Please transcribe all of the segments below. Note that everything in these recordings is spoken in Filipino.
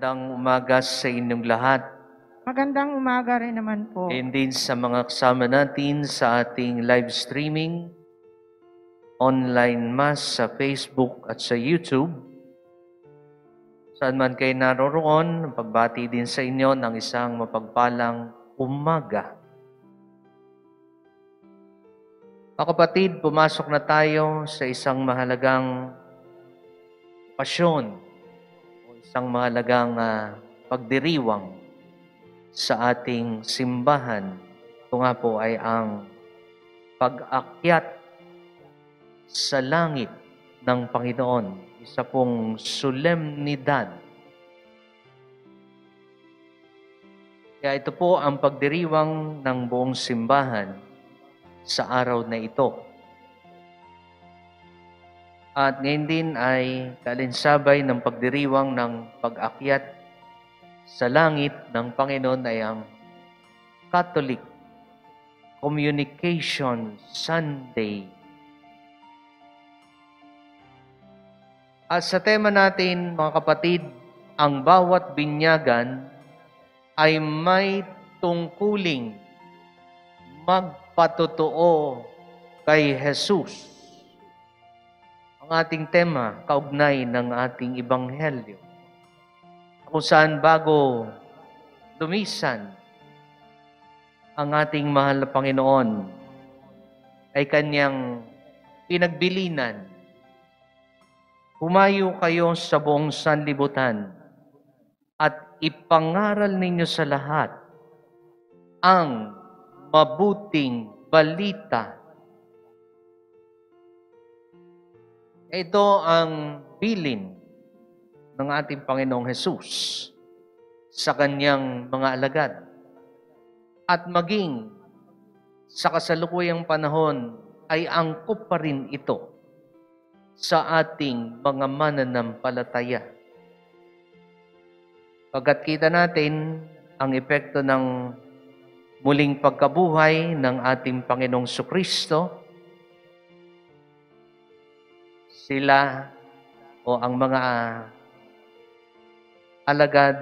Magandang umaga sa inyong lahat. Magandang umaga rin naman po. And din sa mga kasama natin sa ating live streaming, online mass sa Facebook at sa YouTube. Saan man kayo naroroon, pagbati din sa inyo ng isang mapagpalang umaga. Mga kapatid, pumasok na tayo sa isang mahalagang pasyon o isang mahalagang pagdiriwang sa ating simbahan. Ito nga po ay ang pag-akyat sa langit ng Panginoon. Isa pong solemnidad. Kaya ito po ang pagdiriwang ng buong simbahan sa araw na ito. At ngayon din ay kalinsabay ng pagdiriwang ng pag-akyat sa langit ng Panginoon ay ang Catholic Communication Sunday. At sa tema natin, mga kapatid, ang bawat binyagan ay may tungkuling magpatotoo kay Jesus. Ang ating tema, kaugnay ng ating Ebanghelyo. Kung saan bago lumisan ang ating mahal na Panginoon ay kanyang pinagbilinan. Humayo kayo sa buong sanlibutan at ipangaral ninyo sa lahat ang mabuting balita. Ito ang bilin ng ating Panginoong Hesus sa kanyang mga alagad. At maging sa kasalukuyang panahon ay angkop pa rin ito sa ating mga mananampalataya. Pagkat kita natin ang epekto ng muling pagkabuhay ng ating Panginoong Kristo, sila o ang mga alagad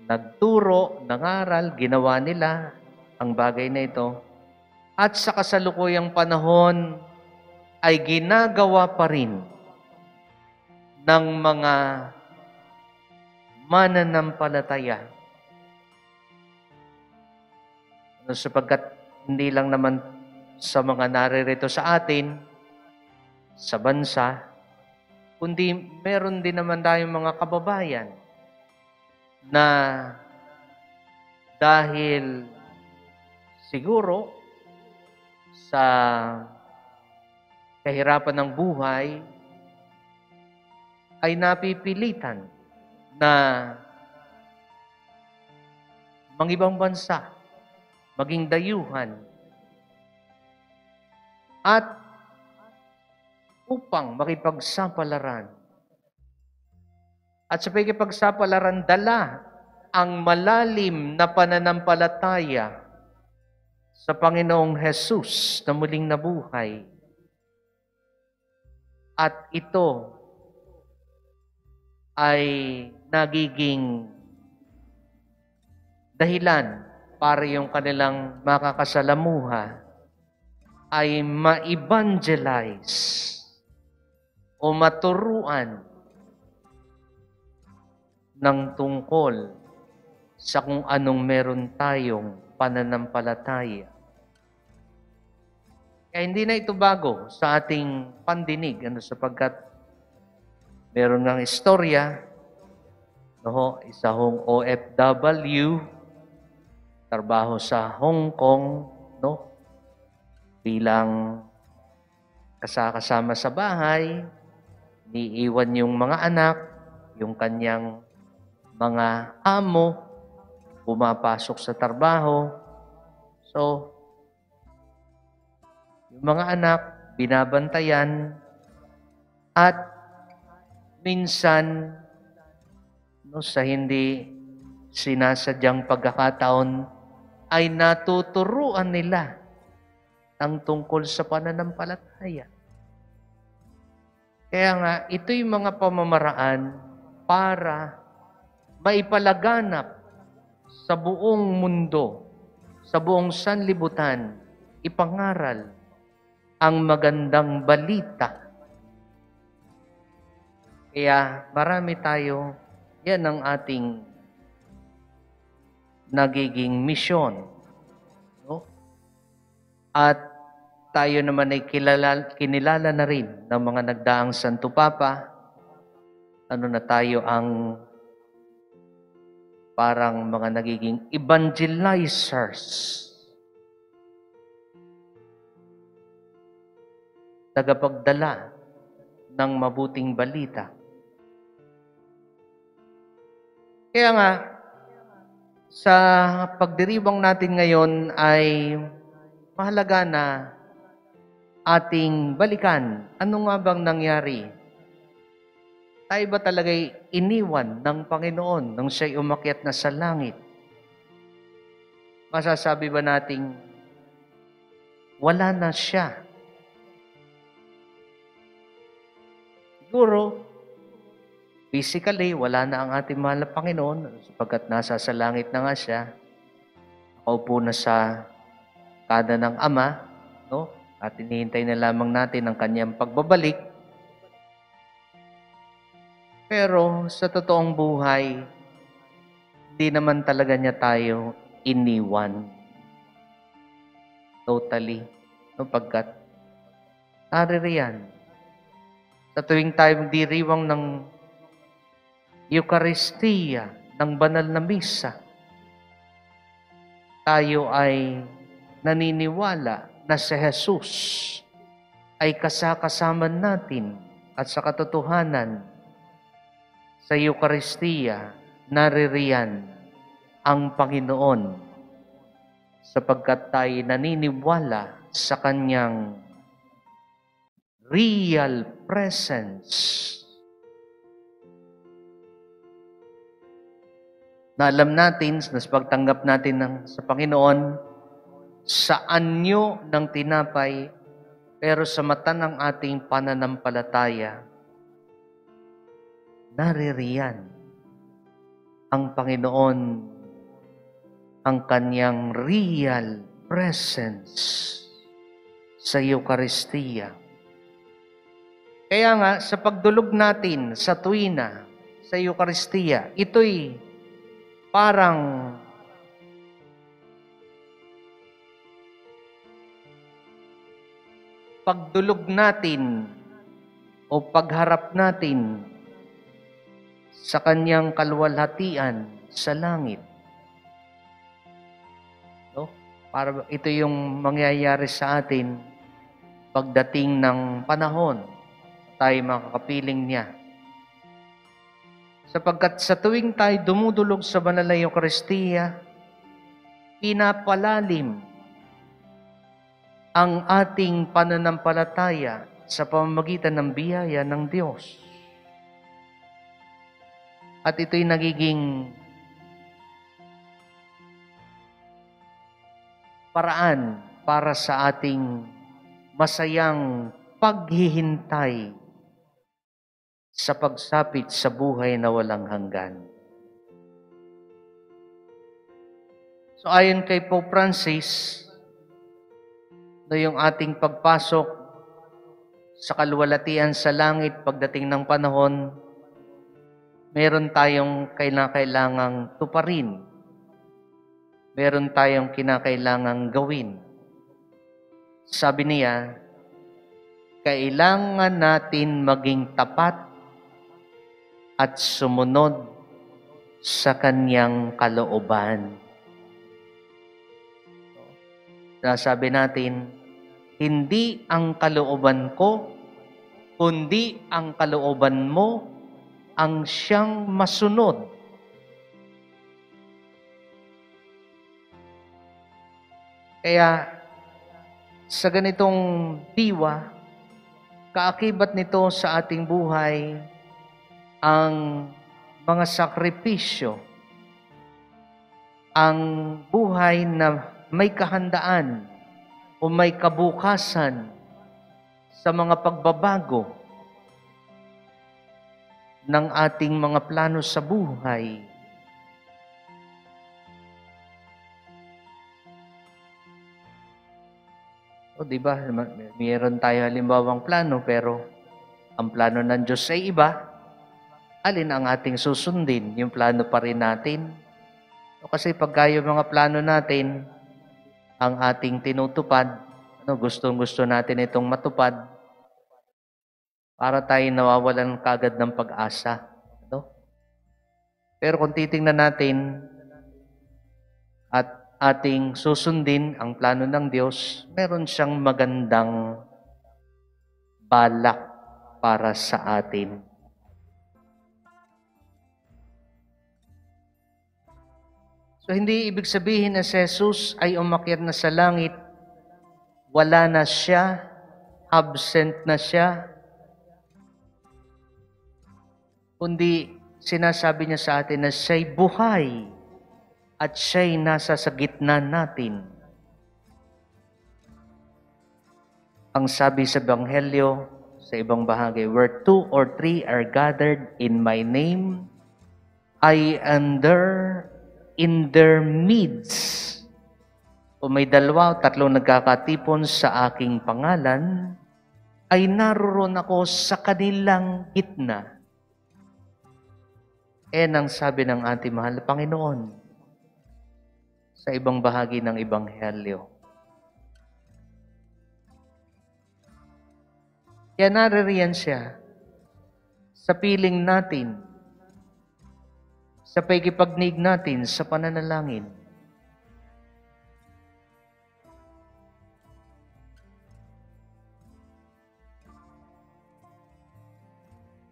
nagturo, nangaral, ginawa nila ang bagay na ito. At sa kasalukuyang panahon ay ginagawa pa rin ng mga mananampalataya. Sapagkat hindi lang naman sa mga naririto sa atin, sa bansa, kundi meron din naman tayong mga kababayan na dahil siguro sa kahirapan ng buhay ay napipilitan na mangibang bansa, maging dayuhan, at upang makipagsapalaran. At sa pakikipagsapalaran, dala ang malalim na pananampalataya sa Panginoong Hesus na muling nabuhay. At ito ay nagiging dahilan para yung kanilang makakasalamuha ay ma-evangelize o maturuan ng tungkol sa kung anong meron tayong pananampalataya. Kaya hindi na ito bago sa ating pandinig, sapagkat meron ng istorya, isa hong OFW, trabaho sa Hong Kong, bilang kasama sa bahay, niiwan yung mga anak, yung kanyang mga amo, pumapasok sa trabaho. So, yung mga anak, binabantayan, at minsan, sa hindi sinasadyang pagkakataon, ay natuturuan nila ang tungkol sa pananampalataya. Kaya nga, ito yung mga pamamaraan para maipalaganap sa buong mundo, sa buong sanlibutan, ipangaral ang magandang balita. Kaya marami tayo, yan ang ating nagiging misyon. No? At tayo naman ay kinilala na rin ng mga nagdaang Santo Papa. Ano na tayo ang parang mga nagiging evangelizers. Tagapagdala ng mabuting balita. Kaya nga, sa pagdiriwang natin ngayon ay mahalaga na ating balikan. Ano nga bang nangyari? Tayo ba talaga'y iniwan ng Panginoon nung siya'y umakyat na sa langit? Masasabi ba nating wala na siya? Siguro, physically, wala na ang ating mahal na Panginoon sapagkat nasa sa langit na nga siya. Nakaupo na sa kada ng Ama, no? At hinihintay na lamang natin ang kanyang pagbabalik. Pero sa totoong buhay, hindi naman talaga niya tayo iniwan. Totally. No, pagkat naririyan. Sa tuwing tayo diriwang ng Eucharistia, ng banal na misa, tayo ay naniniwala na si Jesus ay kasakasama natin at sa katotohanan sa Eucharistia, naririyan ang Panginoon sapagkat tayo naniniwala sa Kanyang real presence. Na alam natin, sa pagtanggap natin sa Panginoon, sa anyo ng tinapay, pero sa mata ng ating pananampalataya, naririyan ang Panginoon, ang Kanyang real presence sa Eucharistia. Kaya nga, sa pagdulog natin sa tuwina, sa Eucharistia, ito'y parang pagdulog natin o pagharap natin sa Kanyang kaluwalhatian sa langit. No? Para ito yung mangyayari sa atin pagdating ng panahon tayo makakapiling niya. Sapagkat sa tuwing tayo dumudulog sa banal na Eucharistia, pinapalalim ang ating pananampalataya sa pamamagitan ng biyaya ng Diyos. At ito'y nagiging paraan para sa ating masayang paghihintay sa pagsapit sa buhay na walang hanggan. So ayon kay Pope Francis, no, yung ating pagpasok sa kaluwalhatian sa langit pagdating ng panahon, meron tayong kailangang tuparin. Meron tayong kinakailangang gawin. Sabi niya, kailangan natin maging tapat at sumunod sa Kanyang kalooban. Sabi natin, hindi ang kalooban ko, kundi ang kalooban mo ang siyang masunod. Kaya sa ganitong diwa, kaakibat nito sa ating buhay ang mga sakripisyo, ang buhay na may kahandaan o may kabukasan sa mga pagbabago. ng ating mga plano sa buhay. O di ba, mayroon tayo halimbawang plano pero ang plano ng Diyos ay iba. Alin ang ating susundin? Yung plano pa rin natin? O kasi pagka yung mga plano natin ang ating tinutupad, gustong-gusto natin itong matupad, para tayo nawawalan kagad ng pag-asa. No? Pero kung titingnan natin at ating susundin ang plano ng Diyos, meron siyang magandang balak para sa atin. So, hindi ibig sabihin na si Jesus ay umakyat na sa langit, wala na siya, absent na siya, kundi sinasabi niya sa atin na siya'y buhay at siya'y nasa sa gitna natin. Ang sabi sa Ebanghelyo, sa ibang bahagi, where 2 or 3 are gathered in my name, I am there in their midst. Kung may 2 o 3 nagkakatipon sa aking pangalan, ay naroon ako sa kanilang gitna. Ang sabi ng ating mahal na Panginoon sa ibang bahagi ng Ebanghelyo. Kaya naririyan siya sa piling natin, sa pakikipagnig natin sa pananalangin.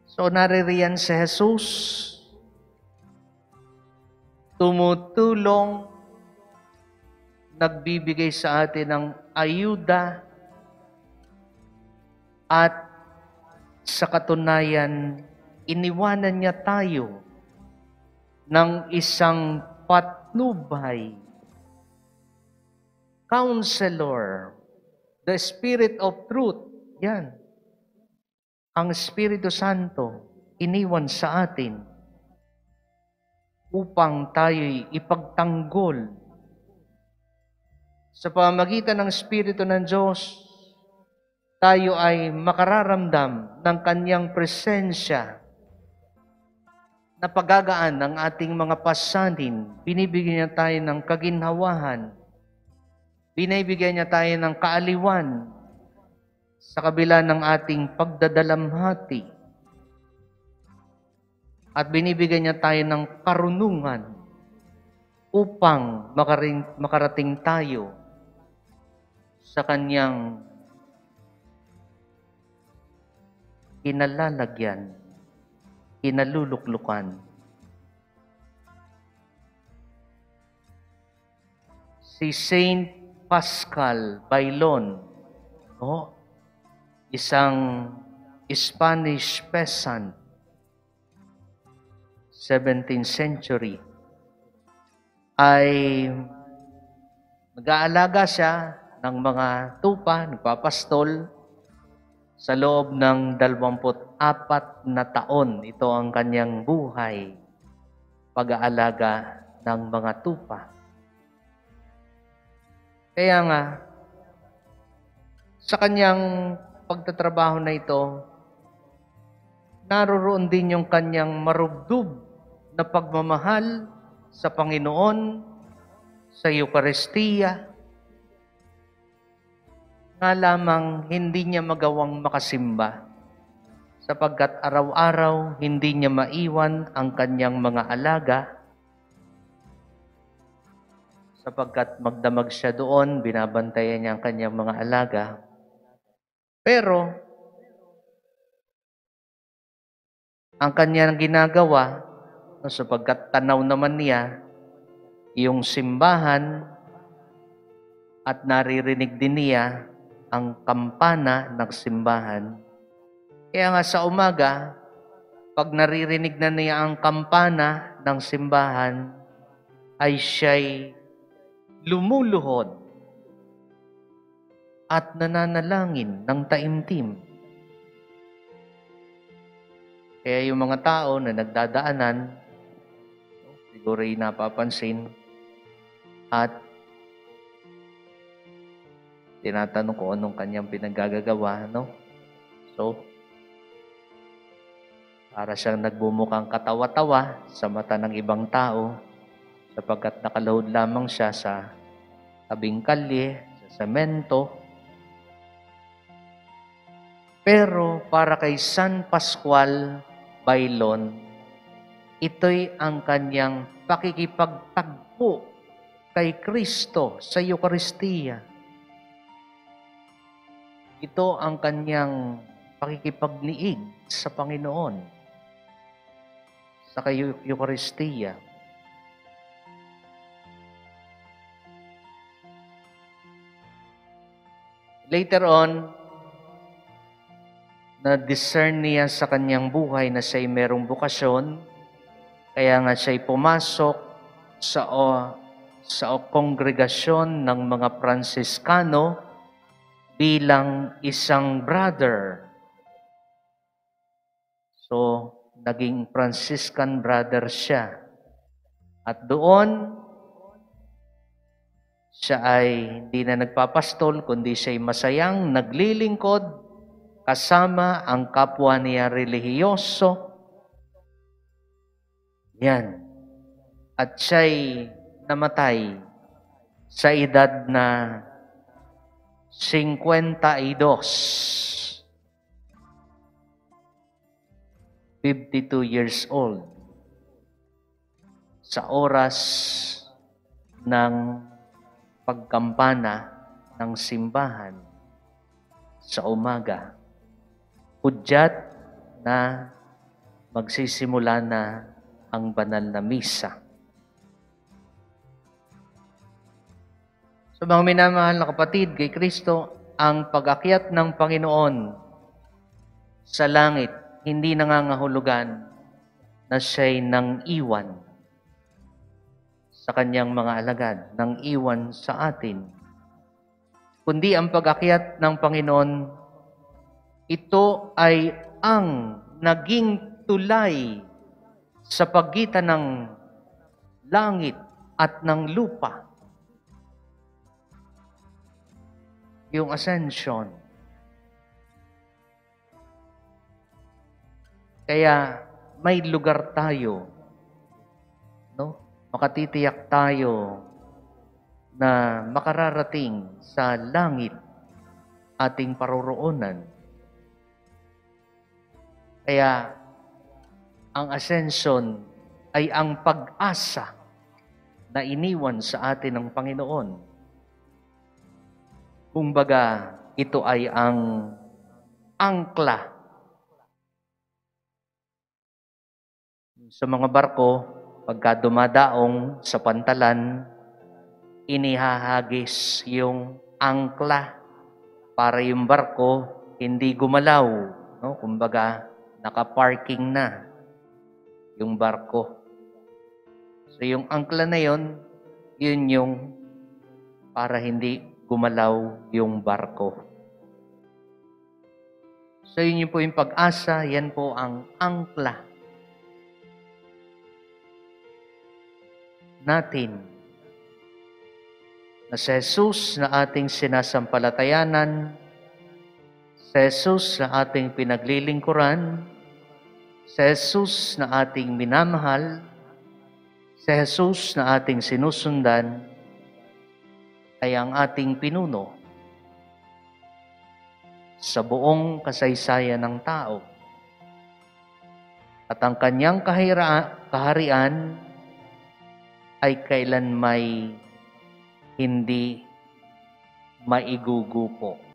So naririyan si Jesus, tumutulong, nagbibigay sa atin ng ayuda, at sa katunayan, iniwanan niya tayo ng isang patnubay, counselor, the Spirit of Truth. Yan. Ang Espiritu Santo, iniwan sa atin upang tayo'y ipagtanggol sa pamamagitan ng Espiritu ng Diyos. Tayo ay makararamdam ng Kanyang presensya na pagagaan ng ating mga pasanin. Binibigyan niya tayo ng kaginhawahan. Binibigyan niya tayo ng kaaliwan sa kabila ng ating pagdadalamhati. At binibigyan niya tayo ng karunungan upang makarating tayo sa Kanyang kinalalagyan, kinaluluklukan. Si Saint Pascal Bailon, isang Spanish peasant, 17th century, ay nag-aalaga siya ng mga tupa, nagpapastol, sa loob ng 24 na taon. Ito ang kanyang buhay, pag-aalaga ng mga tupa. Kaya nga, sa kanyang pagtatrabaho na ito, naroroon din yung kanyang marubdob na pagmamahal sa Panginoon, sa Eucharistia, nga lamang hindi niya magawang makasimba sapagkat araw-araw hindi niya maiwan ang kanyang mga alaga sapagkat magdamag siya doon, binabantayan niya ang kanyang mga alaga. Pero ang kanyang ginagawa, sapagkat tanaw naman niya yung simbahan at naririnig din niya ang kampana ng simbahan. Kaya nga sa umaga, pag naririnig na niya ang kampana ng simbahan, ay siya'y lumuluhod at nananalangin ng taimtim. Kaya yung mga tao na nagdadaanan, siguro ay napapansin at tinatanong kung anong kanyang pinaggagawa, no? So, para siyang nagbumukang katawa-tawa sa mata ng ibang tao sapagkat nakalahod lamang siya sa tabing kalye, sa semento. Pero para kay San Pascual Bailon, ito'y ang kanyang pakikipagtagpo kay Kristo sa Eucharistia. Ito ang kanyang pakikipagliig sa Panginoon sa Eucharistia. Later on, na-discern niya sa kanyang buhay na siya'y merong bukasyon, kaya nga siya'y pumasok sa kongregasyon ng mga Fransiskano bilang isang brother. So, naging Franciscan brother siya. At doon, siya ay hindi na nagpapastol, kundi siya'y masayang naglilingkod kasama ang kapwa niya relihiyoso. Yan. At siya'y namatay sa edad na 52. 52 years old. Sa oras ng pagkampana ng simbahan sa umaga. Hudyat na magsisimula na ang banal na misa. So mga minamahal na kapatid, kay Kristo, ang pag-akyat ng Panginoon sa langit, hindi nangangahulugan na siya'y nang iwan sa kanyang mga alagad, nang iwan sa atin. Kundi ang pag-akyat ng Panginoon, ito ay ang naging tulay sa pagitan ng langit at ng lupa. Yung ascension. Kaya may lugar tayo, no? Makatitiyak tayo na makararating sa langit ating paroroonan. Kaya ang ascension ay ang pag-asa na iniwan sa atin ng Panginoon. Kumbaga, ito ay ang angkla. Sa mga barko, pagka dumadaong sa pantalan, inihahagis yung angkla para yung barko hindi gumalaw. No? Kumbaga, naka-parking na yung barko. So yung angkla na yun yung para hindi gumalaw yung barko. So yun po yung pag-asa, yan po ang angkla natin. Na si Jesus na ating sinasampalatayanan, si Jesus na ating pinaglilingkuran, si Jesus na ating minamahal, si Jesus na ating sinusundan, ay ang ating pinuno sa buong kasaysayan ng tao. At ang kanyang kaharian ay kailan may hindi maigugupo.